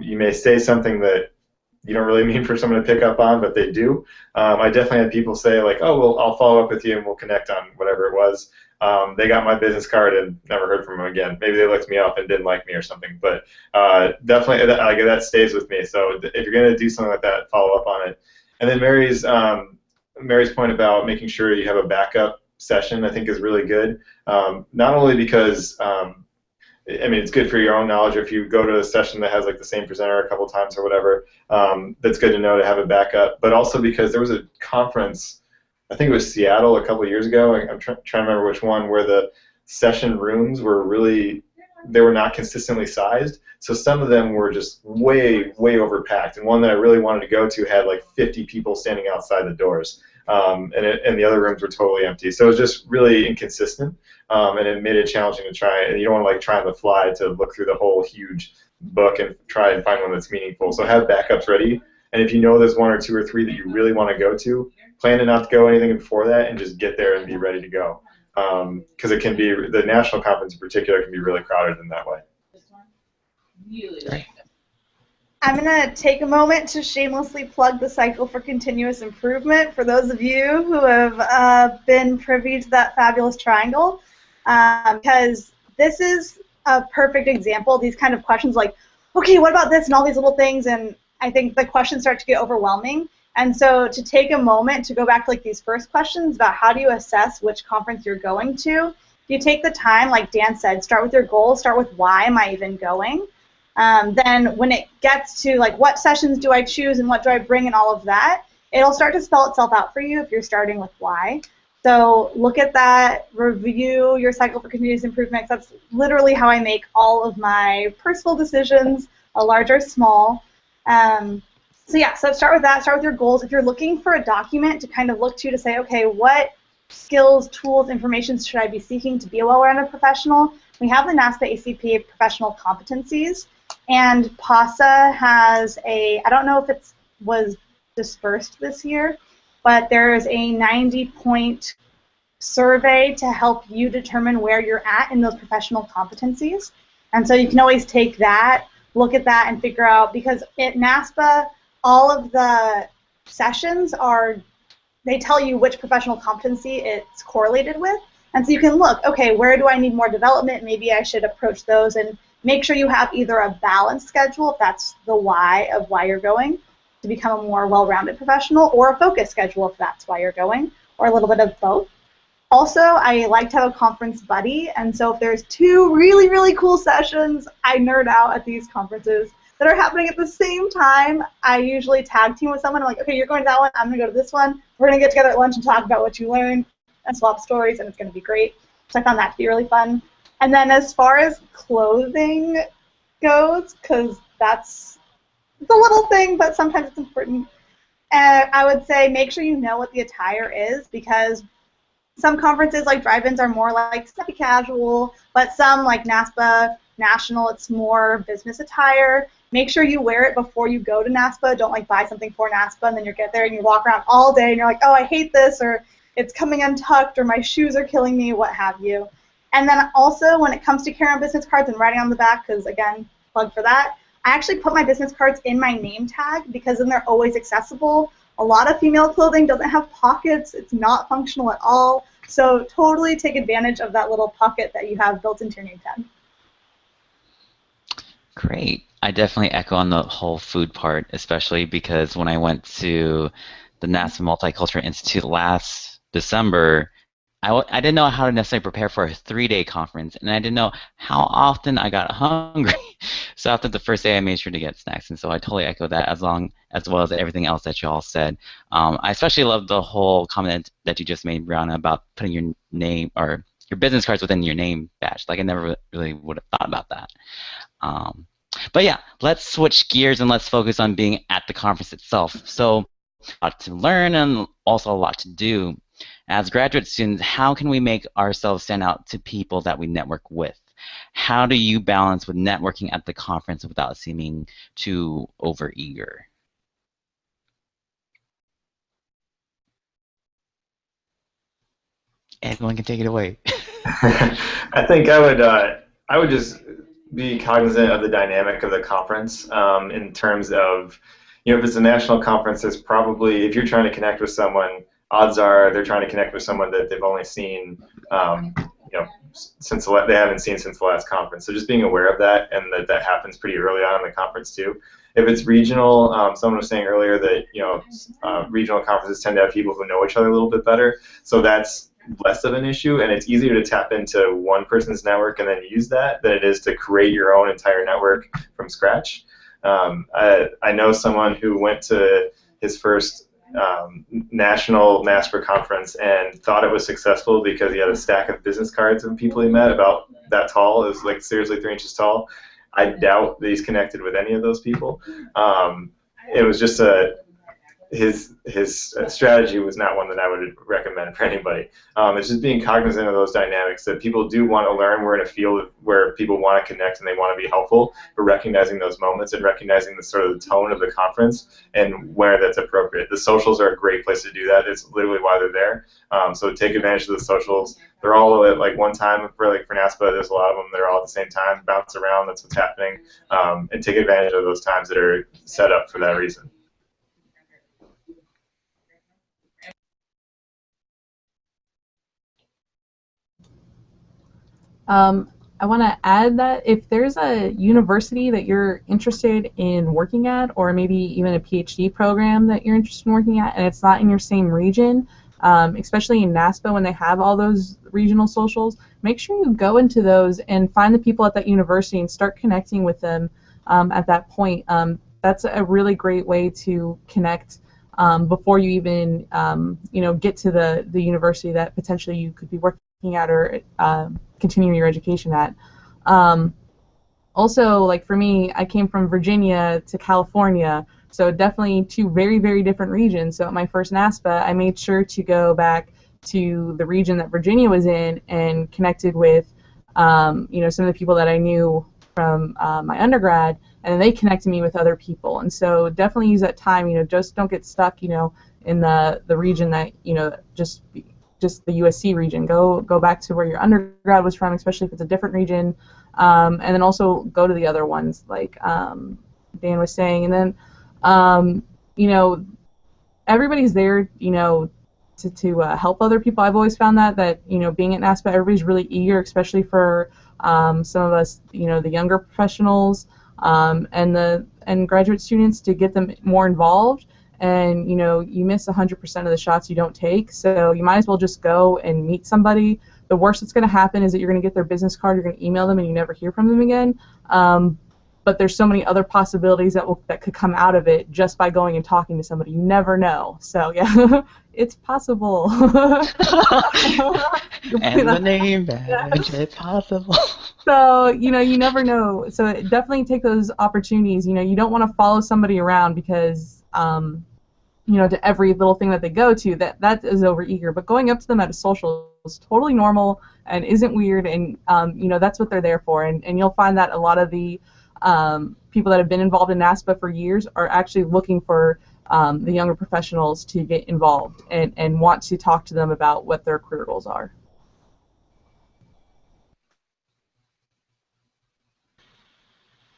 you may say something that you don't really mean for someone to pick up on, but they do. I definitely had people say, like, oh, well, I'll follow up with you and we'll connect on whatever it was. They got my business card and never heard from them again. Maybe they looked me up and didn't like me or something, but definitely that stays with me. So if you're going to do something like that, follow up on it. And then Mary's point about making sure you have a backup session, I think, is really good. Not only because it's good for your own knowledge. If you go to a session that has like the same presenter a couple times or whatever, that's good to know to have a backup. But also because there was a conference, I think it was Seattle a couple years ago. I'm trying to remember which one, where the session rooms were they were not consistently sized. So some of them were just way overpacked. And one that I really wanted to go to had like 50 people standing outside the doors. And the other rooms were totally empty. So it was just really inconsistent, and it made it challenging to try. And you don't want to like try on the fly to look through the whole huge book and try and find one that's meaningful. So have backups ready. And if you know there's one or two or three that you really want to go to, plan to not to go anything before that, and just get there and be ready to go. Because it can be, the national conference in particular can be really crowded in that way. Right. I'm going to take a moment to shamelessly plug the Cycle for Continuous Improvement for those of you who have been privy to that fabulous triangle, because this is a perfect example. These kind of questions like, okay, what about this and all these little things, and I think the questions start to get overwhelming. And so to take a moment to go back to like these first questions about how do you assess which conference you're going to, if you take the time, like Dan said, start with your goals, start with why am I even going. Then when it gets to like what sessions do I choose and what do I bring and all of that, it'll start to spell itself out for you if you're starting with why. So look at that, review your Cycle for Continuous Improvement. That's literally how I make all of my personal decisions, large or small. So yeah, so start with that, start with your goals. If you're looking for a document to kind of look to say, okay, what skills, tools, information should I be seeking to be a well-rounded professional? We have the NASPA ACP Professional Competencies, and PASA has I don't know if it was dispersed this year, but there's a 90-point survey to help you determine where you're at in those professional competencies. And so you can always take that, look at that, and figure out, because at NASPA, all of the sessions they tell you which professional competency it's correlated with. And so you can look, okay, where do I need more development? Maybe I should approach those, and make sure you have either a balanced schedule, if that's the why of why you're going, to become a more well-rounded professional, or a focus schedule if that's why you're going, or a little bit of both. Also, I like to have a conference buddy, and so if there's 2 really, really cool sessions, I nerd out at these conferences that are happening at the same time. I usually tag team with someone. I'm like, okay, you're going to that one, I'm going to go to this one. We're going to get together at lunch and talk about what you learned and swap stories, and it's going to be great. So I found that to be really fun. And then as far as clothing goes, because it's a little thing, but sometimes it's important, I would say make sure you know what the attire is, because some conferences like drive-ins are more like snappy casual, but some like NASPA National, it's more business attire. Make sure you wear it before you go to NASPA. Don't like buy something for NASPA and then you get there and you walk around all day and you're like, oh, I hate this, or it's coming untucked, or my shoes are killing me, what have you. And then also when it comes to carrying business cards and writing on the back, because again, plug for that, I actually put my business cards in my name tag because then they're always accessible. A lot of female clothing doesn't have pockets. It's not functional at all. So totally take advantage of that little pocket that you have built into your name tag. Great. I definitely echo on the whole food part, especially because when I went to the NASPA Multicultural Institute last December, I didn't know how to necessarily prepare for a 3-day conference, and I didn't know how often I got hungry. So after the first day, I made sure to get snacks, and so I totally echo that as well as everything else that you all said. I especially love the whole comment that you just made, Brianna, about putting your name or your business cards within your name badge. Like I never really would have thought about that. But yeah, let's switch gears and let's focus on being at the conference itself. So a lot to learn and also a lot to do. As graduate students, how can we make ourselves stand out to people that we network with? How do you balance with networking at the conference without seeming too overeager? Everyone can take it away. I think I would just be cognizant of the dynamic of the conference in terms of, if it's a national conference, it's probably, if you're trying to connect with someone, odds are they're trying to connect with someone that they've only seen, since they haven't seen since the last conference. So just being aware of that, and that happens pretty early on in the conference too. If it's regional, someone was saying earlier that regional conferences tend to have people who know each other a little bit better. So that's less of an issue, and it's easier to tap into one person's network and then use that than it is to create your own entire network from scratch. I know someone who went to his first national NASPA conference and thought it was successful because he had a stack of business cards of people he met about that tall. It was like seriously 3 inches tall. I doubt that he's connected with any of those people. It was just his strategy was not one that I would recommend for anybody. It's just being cognizant of those dynamics, that people do want to learn. We're in a field where people want to connect and they want to be helpful, but recognizing those moments and recognizing the sort of the tone of the conference and where that's appropriate. The socials are a great place to do that. It's literally why they're there. So take advantage of the socials. They're all at like one time for NASPA. There's a lot of them that are all at the same time. Bounce around. That's what's happening. And take advantage of those times that are set up for that reason. I want to add that if there's a university that you're interested in working at, or maybe even a PhD program that you're interested in working at, and it's not in your same region, especially in NASPA when they have all those regional socials, make sure you go into those and find the people at that university and start connecting with them at that point. That's a really great way to connect before you even get to the university that potentially you could be working at or continue your education at. Also, like for me, I came from Virginia to California, so definitely 2 very, very different regions. So at my first NASPA, I made sure to go back to the region that Virginia was in and connected with some of the people that I knew from my undergrad, and then they connected me with other people. And so definitely use that time, just don't get stuck, in the region that, just the USC region. Go back to where your undergrad was from, especially if it's a different region, and then also go to the other ones, like Dan was saying. And then, everybody's there, to help other people. I've always found that being at NASPA, everybody's really eager, especially for some of us, the younger professionals and graduate students, to get them more involved. And you miss 100% of the shots you don't take, so you might as well just go and meet somebody. The worst that's going to happen is that you're going to get their business card, you're going to email them, and you never hear from them again. But there's so many other possibilities that could come out of it just by going and talking to somebody. You never know. So yeah, it's possible. And the name badge, it's possible. So you never know. So definitely take those opportunities. You don't want to follow somebody around because to every little thing that they go to, that is overeager. But going up to them at a social is totally normal and isn't weird, and that's what they're there for. And you'll find that a lot of the people that have been involved in NASPA for years are actually looking for the younger professionals to get involved and want to talk to them about what their career goals are.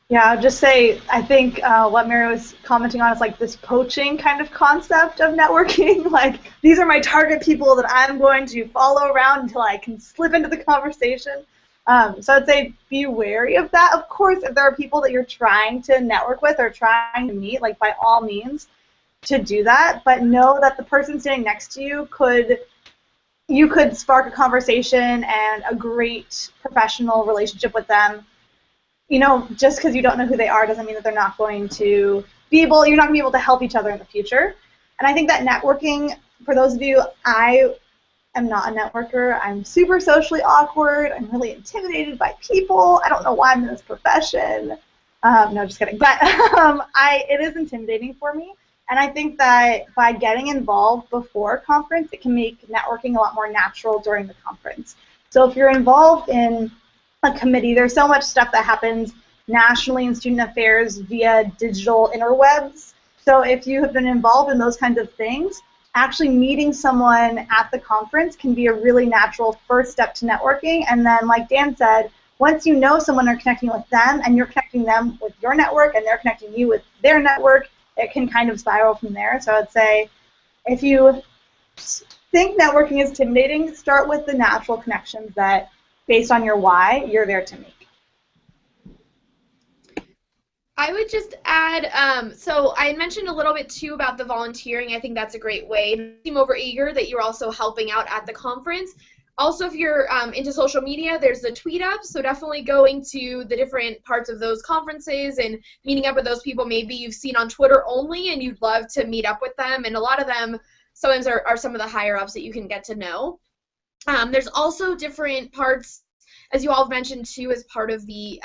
Yeah, I'll just say, I think what Mary was commenting on is like this poaching kind of concept of networking. Like, these are my target people that I'm going to follow around until I can slip into the conversation. So I'd say be wary of that. Of course, if there are people that you're trying to network with or trying to meet, like, by all means to do that, but know that the person sitting next to you you could spark a conversation and a great professional relationship with them. Just because you don't know who they are doesn't mean that they're not going to you're not going to be able to help each other in the future. And I think that networking, for those of you, I am not a networker. I'm super socially awkward. I'm really intimidated by people. I don't know why I'm in this profession. No, just kidding. But it is intimidating for me. And I think that by getting involved before a conference, it can make networking a lot more natural during the conference. So if you're involved in a committee, there's so much stuff that happens nationally in student affairs via digital interwebs. So if you have been involved in those kinds of things, actually meeting someone at the conference can be a really natural first step to networking. And then, like Dan said, once you know someone or connecting with them and you're connecting them with your network and they're connecting you with their network, it can kind of spiral from there. So I'd say if you think networking is intimidating, start with the natural connections that, based on your why, you're there to make. I would just add, so I mentioned a little bit too about the volunteering. I think that's a great way to seem overeager that you're also helping out at the conference. Also, if you're into social media, there's the tweet up, so definitely going to the different parts of those conferences and meeting up with those people maybe you've seen on Twitter only and you'd love to meet up with them, and a lot of them sometimes are some of the higher ups that you can get to know. There's also different parts, as you all have mentioned too, as part of the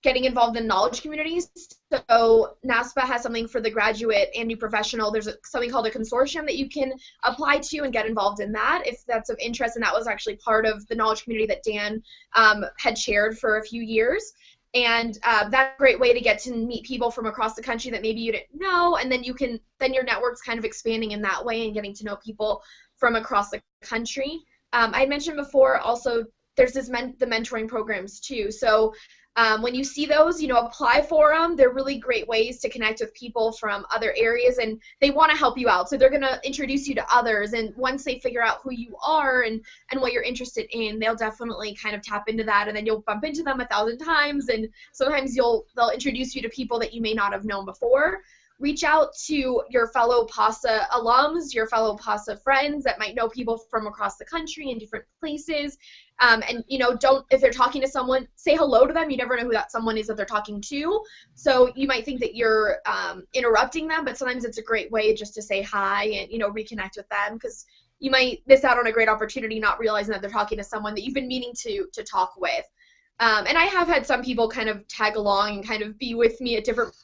getting involved in knowledge communities. So NASPA has something for the graduate and new professional. There's something called a consortium that you can apply to and get involved in that if that's of interest, and that was actually part of the knowledge community that Dan had chaired for a few years. And that's a great way to get to meet people from across the country that maybe you didn't know, and then your network's kind of expanding in that way and getting to know people from across the country. I mentioned before also there's the mentoring programs too. So when you see those, apply for them. They're really great ways to connect with people from other areas, and they want to help you out. So they're going to introduce you to others, and once they figure out who you are and what you're interested in, they'll definitely kind of tap into that, and then you'll bump into them 1,000 times, and sometimes they'll introduce you to people that you may not have known before. Reach out to your fellow PASA alums, your fellow PASA friends that might know people from across the country in different places. And if they're talking to someone, say hello to them. You never know who that someone is that they're talking to. So you might think that you're interrupting them, but sometimes it's a great way just to say hi and reconnect with them, because you might miss out on a great opportunity not realizing that they're talking to someone that you've been meaning to talk with. And I have had some people kind of tag along and kind of be with me at different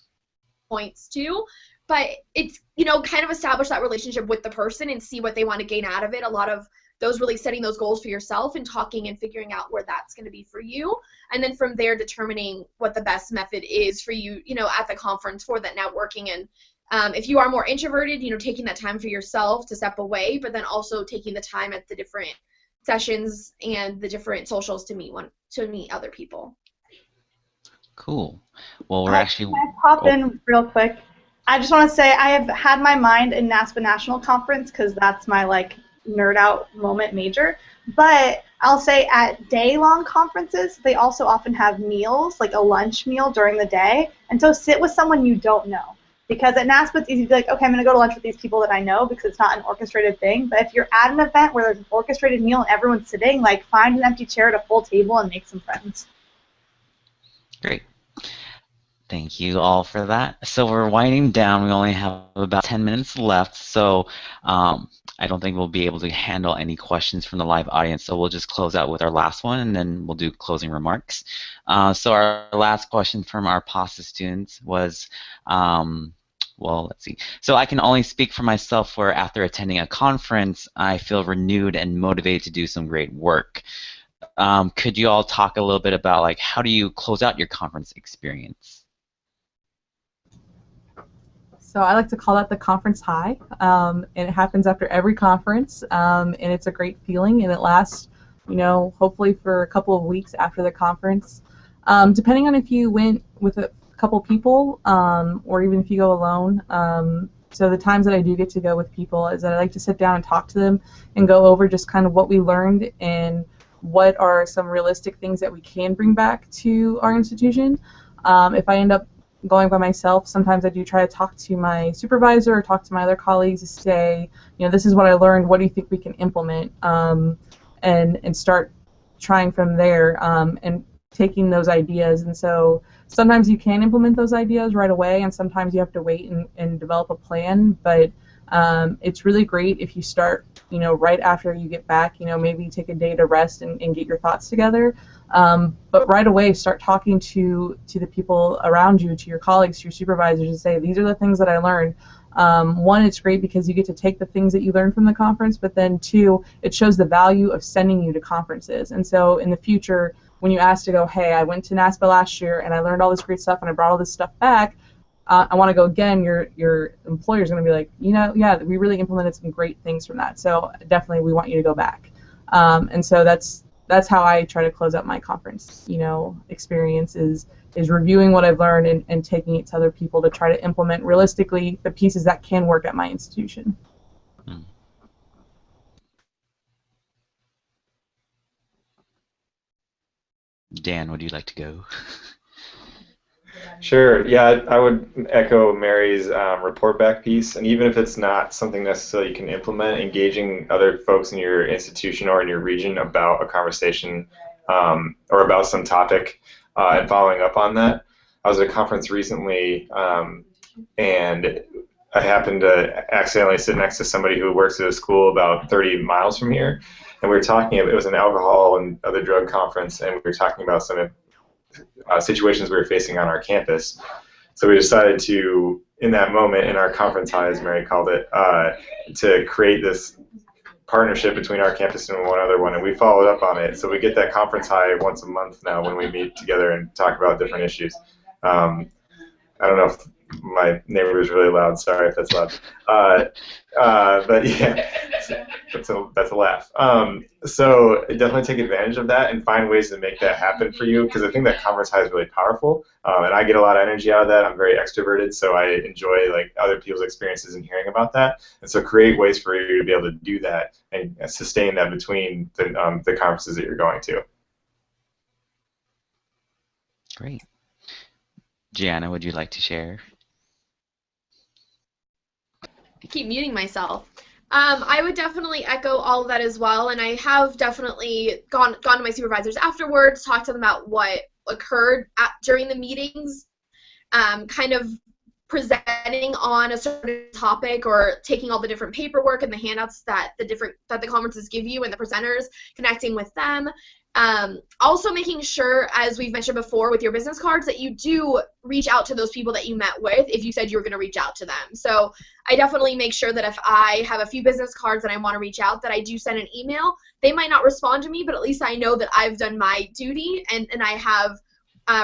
points too, but it's kind of establish that relationship with the person and see what they want to gain out of it. A lot of those really setting those goals for yourself and talking and figuring out where that's going to be for you, and then from there determining what the best method is for you at the conference for that networking and If you are more introverted, taking that time for yourself to step away, but then also taking the time at the different sessions and the different socials to meet other people. Cool. Well, we're actually. Can I pop in real quick? I just want to say I have had my mind in NASPA National Conference because that's my nerd out moment major. But I'll say at day-long conferences, they also often have meals, like a lunch meal during the day. And so sit with someone you don't know. Because at NASPA, it's easy to be like, okay, I'm going to go to lunch with these people that I know because it's not an orchestrated thing. But if you're at an event where there's an orchestrated meal and everyone's sitting, find an empty chair at a full table and make some friends. Great. Thank you all for that. So we're winding down. We only have about 10 minutes left, so I don't think we'll be able to handle any questions from the live audience, so we'll just close out with our last one, and then we'll do closing remarks. So our last question from our PASA students was, well, let's see. So I can only speak for myself where after attending a conference, I feel renewed and motivated to do some great work. Could you all talk a little bit about how do you close out your conference experience? So I like to call that the conference high, and it happens after every conference, and it's a great feeling, and it lasts, hopefully for a couple of weeks after the conference. Depending on if you went with a couple people, or even if you go alone. So the times that I do get to go with people is that I like to sit down and talk to them and go over just kind of what we learned and what are some realistic things that we can bring back to our institution. If I end up going by myself, sometimes I do try to talk to my supervisor or talk to my other colleagues to say, this is what I learned, what do you think we can implement, and start trying from there and taking those ideas. And so sometimes you can implement those ideas right away, and sometimes you have to wait and develop a plan, but it's really great if you start, right after you get back, maybe take a day to rest and get your thoughts together. But right away, start talking to the people around you, to your colleagues, to your supervisors, and say, these are the things that I learned. One, it's great because you get to take the things that you learned from the conference, but then two, it shows the value of sending you to conferences. And so in the future, when you ask to go, hey, I went to NASPA last year and I learned all this great stuff and I brought all this stuff back, I want to go again, your employer's going to be like, yeah, we really implemented some great things from that. So definitely we want you to go back. And so that's how I try to close out my conference, experience is reviewing what I've learned and taking it to other people to try to implement realistically the pieces that can work at my institution. Dan, would you like to go? Sure. Yeah, I would echo Mary's report back piece, and even if it's not something necessarily you can implement, engaging other folks in your institution or in your region about a conversation or about some topic and following up on that. I was at a conference recently, and I happened to accidentally sit next to somebody who works at a school about 30 miles from here, and we were talking. It was an alcohol and other drug conference, and we were talking about some situations we were facing on our campus. So we decided to, in that moment, in our conference high, as Mary called it, to create this partnership between our campus and one other one, and we followed up on it. So we get that conference high once a month now when we meet together and talk about different issues. I don't know if my neighbor is really loud. Sorry if that's loud. But yeah, that's a laugh. So definitely take advantage of that and find ways to make that happen for you, because I think that conference high is really powerful, and I get a lot of energy out of that. I'm very extroverted, so I enjoy other people's experiences and hearing about that. And so create ways for you to be able to do that and sustain that between the conferences that you're going to. Great. Gianna, would you like to share? I keep muting myself. I would definitely echo all of that as well, and I have definitely gone to my supervisors afterwards, talked to them about what occurred during the meetings, kind of presenting on a certain topic or taking all the different paperwork and the handouts that the conferences give you and the presenters, connecting with them. Also making sure, as we've mentioned before with your business cards, that you do reach out to those people that you met with if you said you were going to reach out to them. So I definitely make sure that if I have a few business cards and I want to reach out, that I do send an email. They might not respond to me, but at least I know that I've done my duty and I have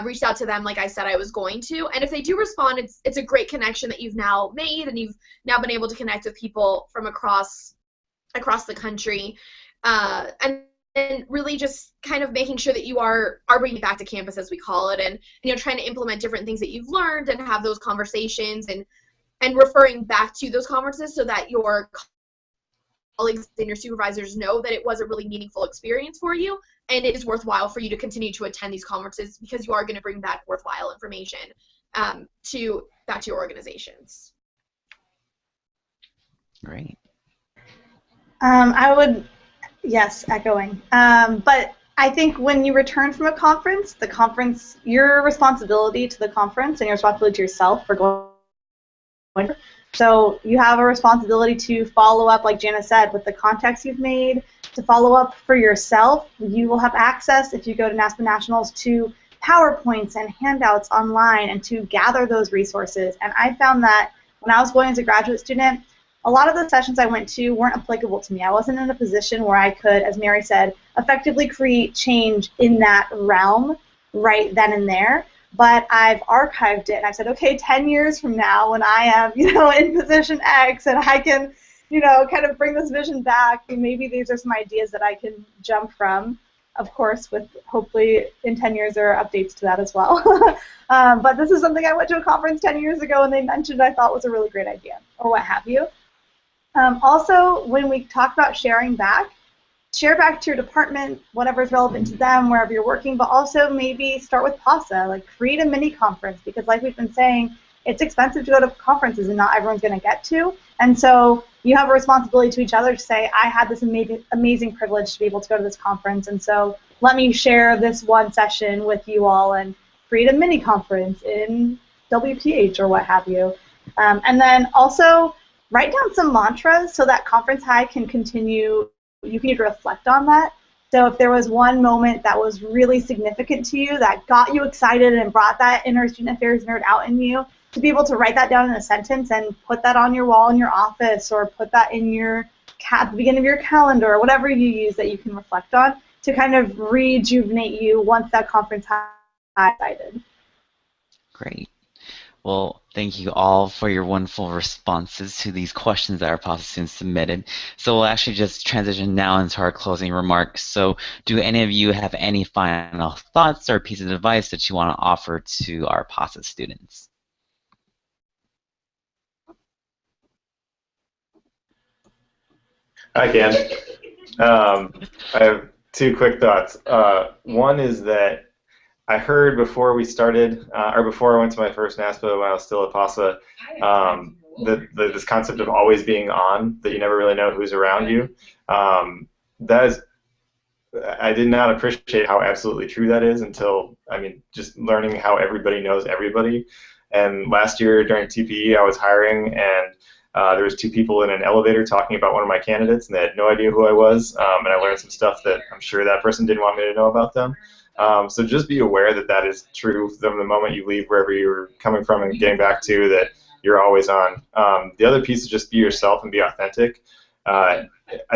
reached out to them like I said I was going to. And if they do respond, it's a great connection that you've now made, and you've now been able to connect with people from across the country. And really just kind of making sure that you are bringing it back to campus, as we call it, and trying to implement different things that you've learned and have those conversations and referring back to those conferences so that your colleagues and your supervisors know that it was a really meaningful experience for you, and it is worthwhile for you to continue to attend these conferences because you are going to bring back worthwhile information back to your organizations. Great. I would, yes, echoing. But I think when you return from a conference, your responsibility to the conference and your responsibility to yourself for going. So you have a responsibility to follow up, like Jana said, with the contacts you've made, to follow up for yourself. You will have access, if you go to NASPA Nationals, to PowerPoints and handouts online and to gather those resources. And I found that when I was going as a graduate student, a lot of the sessions I went to weren't applicable to me. I wasn't in a position where I could, as Mary said, effectively create change in that realm right then and there. But I've archived it, and I've said, okay, 10 years from now when I am, in position X and I can, kind of bring this vision back, and maybe these are some ideas that I can jump from, of course, with hopefully in 10 years there are updates to that as well. But this is something I went to a conference 10 years ago and they mentioned I thought was a really great idea, or what have you. Also, when we talk about sharing back, share back to your department, whatever's relevant to them, wherever you're working, but also maybe start with PASA, like create a mini conference, because like we've been saying, it's expensive to go to conferences and not everyone's going to get to. And so you have a responsibility to each other to say, I had this amazing privilege to be able to go to this conference, and so let me share this one session with you all and create a mini conference in WPH or what have you. And then also write down some mantras so that Conference High can continue. You can reflect on that. So if there was one moment that was really significant to you, that got you excited and brought that inner student affairs nerd out in you, to be able to write that down in a sentence and put that on your wall in your office, or put that in at the beginning of your calendar, or whatever you use that you can reflect on, to kind of rejuvenate you once that Conference High started. Great. Well, thank you all for your wonderful responses to these questions that our PASA students submitted. So we'll actually just transition now into our closing remarks. So do any of you have any final thoughts or pieces of advice that you want to offer to our PASA students? I can. I have two quick thoughts. One is that I heard before we started, or before I went to my first NASPA when I was still at PASA, this concept of always being on, that you never really know who's around you. I did not appreciate how absolutely true that is until, just learning how everybody knows everybody. And last year during TPE, I was hiring, and there was two people in an elevator talking about one of my candidates, and they had no idea who I was, and I learned some stuff that I'm sure that person didn't want me to know about them. So just be aware that that is true from the moment you leave wherever you're coming from and getting back to, that you're always on. The other piece is just be yourself and be authentic. I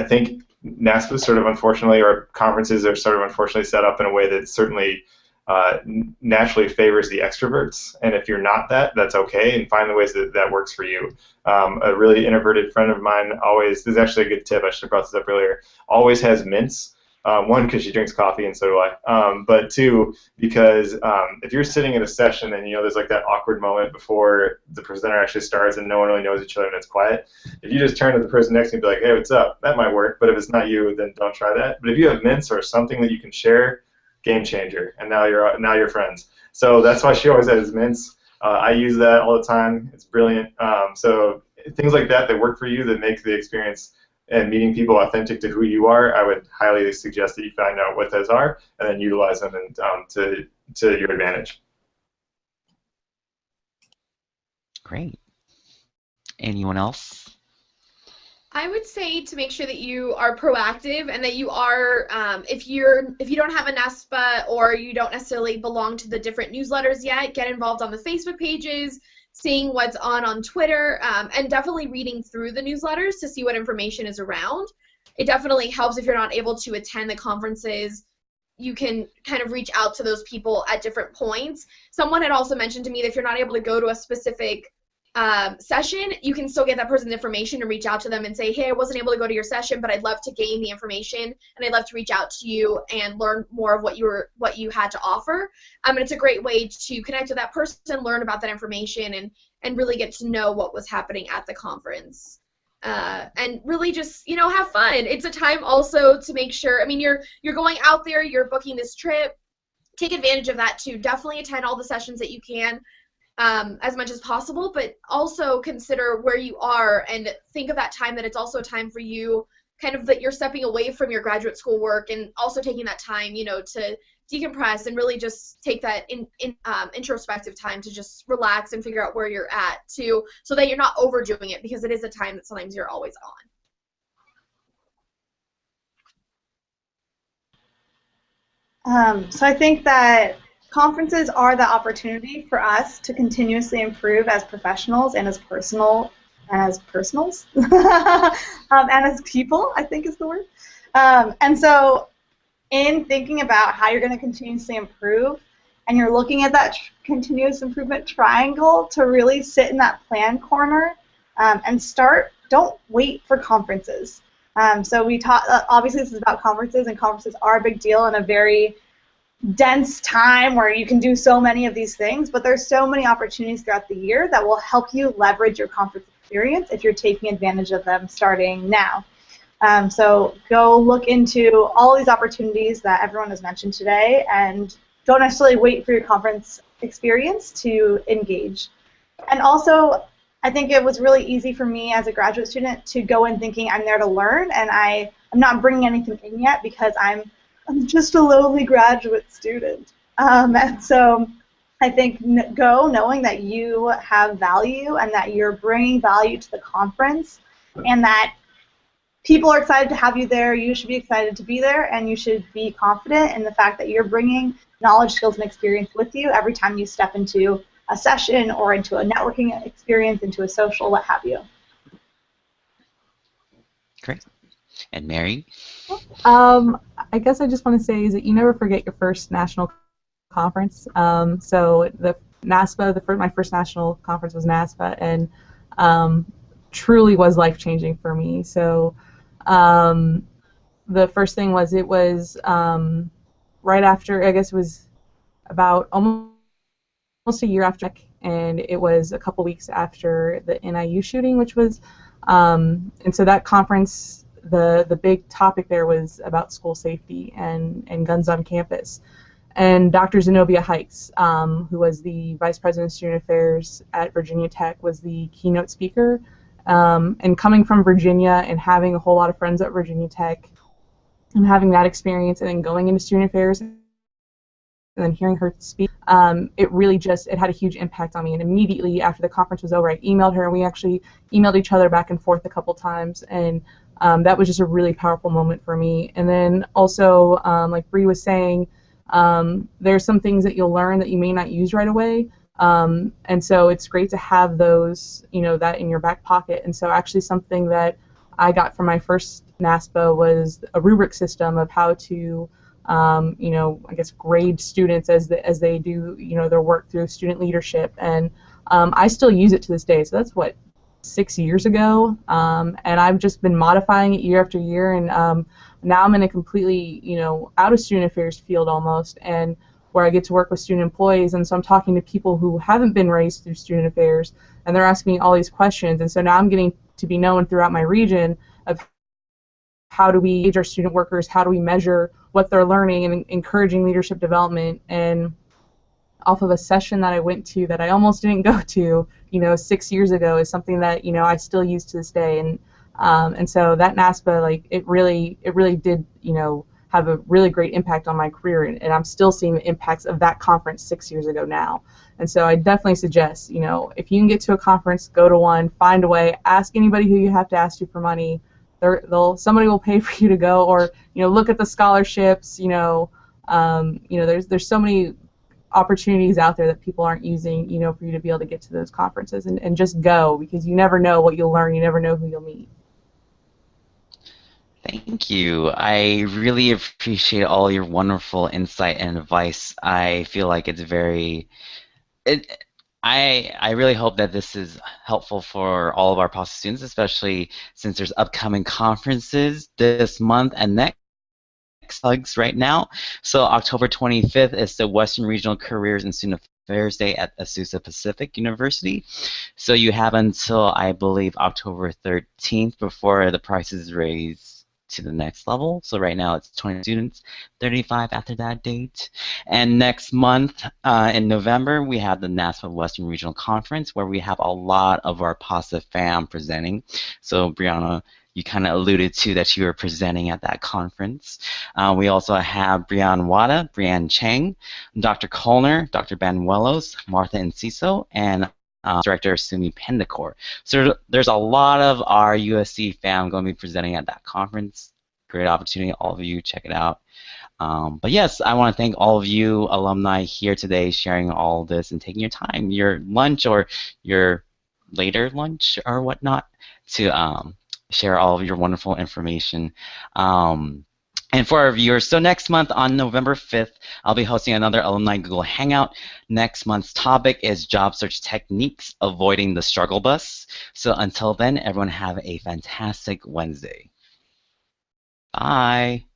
think NASPA sort of unfortunately, or conferences are sort of unfortunately set up in a way that certainly naturally favors the extroverts, and if you're not that, that's okay, and find the ways that works for you. A really introverted friend of mine always, this is actually a good tip, I should have brought this up earlier, always has mints. One, because she drinks coffee, and so do I. But two, because if you're sitting in a session and there's like that awkward moment before the presenter actually starts and no one really knows each other and it's quiet, if you just turn to the person next to you and be like, hey, what's up? That might work, but if it's not you, then don't try that. But if you have mints or something that you can share, game changer, and now you're friends. So that's why she always has mints. I use that all the time. It's brilliant. So things like that work for you, that make the experience and meeting people authentic to who you are, I would highly suggest that you find out what those are and then utilize them and, to your advantage. Great. Anyone else? I would say to make sure that you are proactive and that you are, if you don't have a NASPA or you don't necessarily belong to the different newsletters yet, get involved on the Facebook pages, seeing what's on Twitter, and definitely reading through the newsletters to see what information is around. It definitely helps if you're not able to attend the conferences, you can kind of reach out to those people at different points. Someone had also mentioned to me that if you're not able to go to a specific session, you can still get that person's information and reach out to them and say, hey, I wasn't able to go to your session, but I'd love to gain the information, and I'd love to reach out to you and learn more of what you had to offer. And it's a great way to connect with that person, learn about that information, and really get to know what was happening at the conference. And really just, have fun. It's a time also to make sure, you're going out there, you're booking this trip, take advantage of that too. Definitely attend all the sessions that you can. As much as possible, but also consider where you are and think of that time that it's also a time for you, kind of that you're stepping away from your graduate school work and also taking that time, to decompress and really just take that introspective time to just relax and figure out where you're at too, so that you're not overdoing it, because it is a time that sometimes you're always on. So I think that conferences are the opportunity for us to continuously improve as professionals and as personals, and as people, I think is the word. And so in thinking about how you're going to continuously improve, and you're looking at that continuous improvement triangle, to really sit in that plan corner and start. Don't wait for conferences. So we talk, obviously this is about conferences, and conferences are a big deal and a very dense time where you can do so many of these things, but there's so many opportunities throughout the year that will help you leverage your conference experience if you're taking advantage of them starting now. So go look into all these opportunities that everyone has mentioned today, and don't necessarily wait for your conference experience to engage. And also, I think it was really easy for me as a graduate student to go in thinking I'm there to learn, and I'm not bringing anything in yet because I'm just a lowly graduate student. And so I think go knowing that you have value and that you're bringing value to the conference, and that people are excited to have you there. You should be excited to be there, and you should be confident in the fact that you're bringing knowledge, skills, and experience with you every time you step into a session or into a networking experience, into a social, what have you. Great. And Mary? I guess I just want to say is that you never forget your first national conference. So the NASPA, my first national conference was NASPA, and truly was life-changing for me. So the first thing was, it was right after, I guess it was about almost a year after, and it was a couple weeks after the NIU shooting, which was, and so that conference, the big topic there was about school safety and guns on campus. And Dr. Zenobia Hikes, who was the Vice President of Student Affairs at Virginia Tech, was the keynote speaker. And coming from Virginia and having a whole lot of friends at Virginia Tech and having that experience, and then going into student affairs and then hearing her speak, it had a huge impact on me. And immediately after the conference was over, I emailed her, and we actually emailed each other back and forth a couple times, and that was just a really powerful moment for me. And then also, like Bree was saying, there's some things that you'll learn that you may not use right away, and so it's great to have those, that in your back pocket. And so actually something that I got from my first NASPA was a rubric system of how to, I guess, grade students as they do, their work through student leadership. And I still use it to this day. So that's 6 years ago, and I've just been modifying it year after year, and now I'm in a completely, out of student affairs field almost, and where I get to work with student employees, and so I'm talking to people who haven't been raised through student affairs, and they're asking me all these questions, and so now I'm getting to be known throughout my region of how do we engage our student workers, how do we measure what they're learning, and encouraging leadership development. And off of a session that I went to that I almost didn't go to, 6 years ago, is something that, I still use to this day. And so that NASPA, it really did, have a really great impact on my career, and I'm still seeing the impacts of that conference 6 years ago now. And so I definitely suggest, if you can get to a conference, go to one, find a way, ask anybody who you have to ask you for money. Somebody will pay for you to go, or look at the scholarships. There's so many opportunities out there that people aren't using, for you to be able to get to those conferences, and just go, because you never know what you'll learn, you never know who you'll meet. Thank you. I really appreciate all your wonderful insight and advice. I feel like it's very it I really hope that this is helpful for all of our PASA students, especially since there's upcoming conferences this month and next hugs right now. So October 25th is the Western Regional Careers and Student Affairs Day at Azusa Pacific University. So you have until, I believe, October 13th before the price is raised to the next level. So right now it's 20 students, 35 after that date. And next month in November, we have the NASPA Western Regional Conference where we have a lot of our PASA fam presenting. So Brianna, you kind of alluded to that you were presenting at that conference. We also have Brianne Wada, Brianne Chang, Dr. Kolner, Dr. Banuelos, Martha Enciso, and Director Sumi Pendacor. So there's a lot of our USC fam going to be presenting at that conference. Great opportunity, all of you, check it out. But yes, I want to thank all of you alumni here today sharing all this and taking your time, your lunch or your later lunch or whatnot to share all of your wonderful information. And for our viewers, so next month on November 5th, I'll be hosting another Alumni Google Hangout. Next month's topic is job search techniques, avoiding the struggle bus. So until then, everyone have a fantastic Wednesday. Bye.